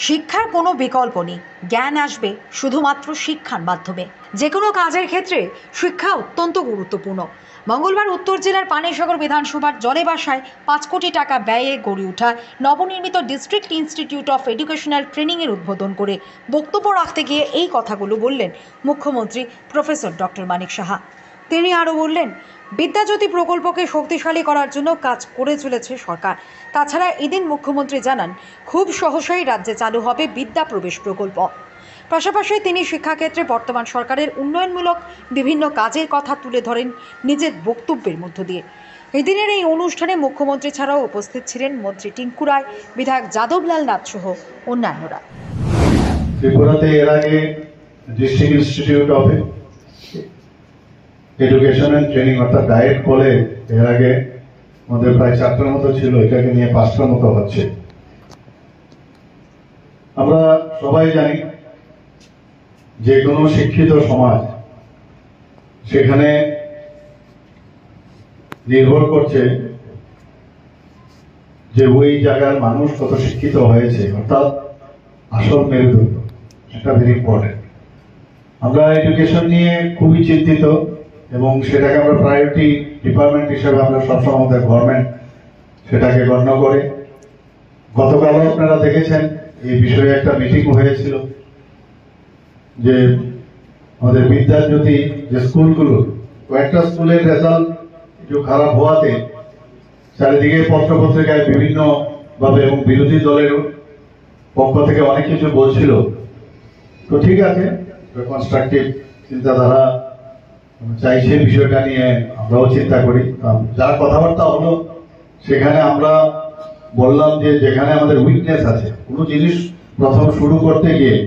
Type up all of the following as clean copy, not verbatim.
শিক্ষার কোনো বিকল্প নেই। জ্ঞান আসবে শুধুমাত্র শিক্ষার মাধ্যমে। যে কোনো কাজের ক্ষেত্রে শিক্ষা অত্যন্ত গুরুত্বপূর্ণ। মঙ্গলবার উত্তর জেলার পানিসাগর বিধানসভার জলেবাসায় 5 কোটি টাকা ব্যয়ে গড়ে ওঠা নবনির্মিত ডিস্ট্রিক্ট ইনস্টিটিউট অফ এডুকেশনাল ট্রেনিংয়ের উদ্বোধন করে বক্তব্য রাখতে গিয়ে এই কথাগুলো বললেন মুখ্যমন্ত্রী প্রফেসর ডক্টর মানিক সাহা। তিনি আরও বললেন, বিদ্যাজ্যোতি প্রকল্পকে শক্তিশালী করার জন্য কাজ করে চলেছে সরকার। তাছাড়া এদিন মুখ্যমন্ত্রী জানান, খুব সহসাই রাজ্যে চালু হবে বিদ্যা প্রবেশ প্রকল্প। পাশাপাশি তিনি শিক্ষাক্ষেত্রে বর্তমান সরকারের উন্নয়নমূলক বিভিন্ন কাজের কথা তুলে ধরেন নিজের বক্তব্যের মধ্য দিয়ে। এদিনের এই অনুষ্ঠানে মুখ্যমন্ত্রী ছাড়াও উপস্থিত ছিলেন মন্ত্রী টিঙ্কু রায়, বিধায়ক যাদবলাল নাথ সহ অন্যান্যরা। ত্রিপুরাতে এর আগে district institute of education and training অর্থাৎ ডায়েট বলে এর আগে আমাদের প্রায় 4টার মতো ছিল, এটাকে নিয়ে 5টার মতো হচ্ছে। আমরা সবাই জানি যে কোনো শিক্ষিত সমাজ সেখানে নির্ভর করছে যে ওই জায়গার মানুষ কত শিক্ষিত হয়েছে, অর্থাৎ আসল মেরুদণ্ড, এটা ভেরি ইম্পর্টেন্ট। আমরা এডুকেশন নিয়ে খুবই চিন্তিত এবং সেটাকে আমরা প্রায়োরিটি ডিপার্টমেন্ট হিসেবে আমরা সবসময় আমাদের গভর্নমেন্ট সেটাকে গণ্য করে। গতকালও আপনারা দেখেছেন এই বিষয়ে একটা মিটিং হয়েছিল যে আমাদের বিদ্যাজ্যোতি যে স্কুলগুলো, কয়েকটা স্কুলের রেজাল্ট একটু খারাপ হওয়াতে চারিদিকে পত্রপত্রিকায় বিভিন্ন ভাবে এবং বিরোধী দলের পক্ষ থেকে অনেক কিছু বলছিল। তো ঠিক আছে, কনস্ট্রাকটিভ চিন্তাধারা চাইছে, বিষয়টা নিয়ে আমরাও চিন্তা করি। যার কথাবার্তা হলো সেখানে আমরা বললাম যে যেখানে আমাদের উইকনেস আছে, কোনো জিনিস প্রথম শুরু করতে গিয়ে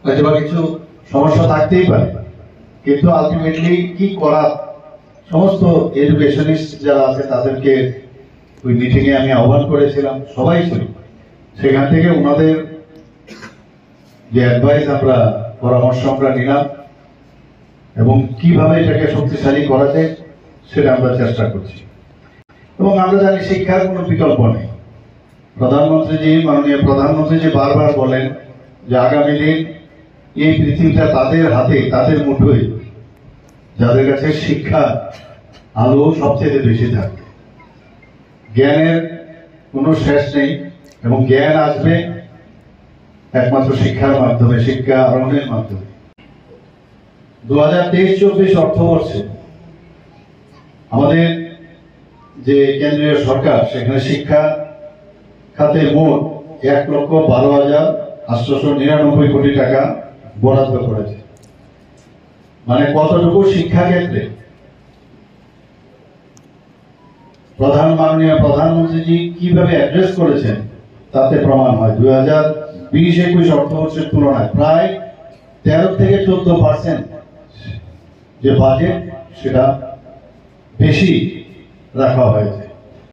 হয়তো কিছু সমস্যা থাকতেই পারে, কিন্তু আলটিমেটলি কি করা, সমস্ত এডুকেশনিস্ট যারা আছে তাদেরকে ওই মিটিং এ আমি আহ্বান করেছিলাম, সবাই ছিল। সেখান থেকে ওনাদের যে অ্যাডভাইস আমরা পরামর্শ আমরা নিলাম এবং কিভাবে এটাকে শক্তিশালী করা যায় সেটা আমরা চেষ্টা করছি। এবং আমরা জানি শিক্ষার কোনো বিকল্প নেই। মাননীয় প্রধানমন্ত্রী বারবার বলেন যে আগামী দিন এই পৃথিবীটা তাদের হাতে, তাদের মুঠোয়, যাদের কাছে শিক্ষা আলো সবচেয়ে বেশি থাকবে। জ্ঞানের কোনো শেষ নেই এবং জ্ঞান আসবে একমাত্র শিক্ষার মাধ্যমে, শিক্ষা আহরণের মাধ্যমে। 2023-24 অর্থবর্ষে আমাদের যে কেন্দ্রীয় সরকার সেখানে শিক্ষা খাতে মোট 1,12,899 কোটি টাকা বরাদ্দ করেছে। মানে কতটুকু শিক্ষা ক্ষেত্রে মাননীয় প্রধানমন্ত্রী কিভাবে অ্যাড্রেস করেছেন তাতে প্রমাণ হয়। 2020-21 অর্থবর্ষের তুলনায় প্রায় 13 থেকে 14% যে বাজেট সেটা বেশি রাখা হয়েছে।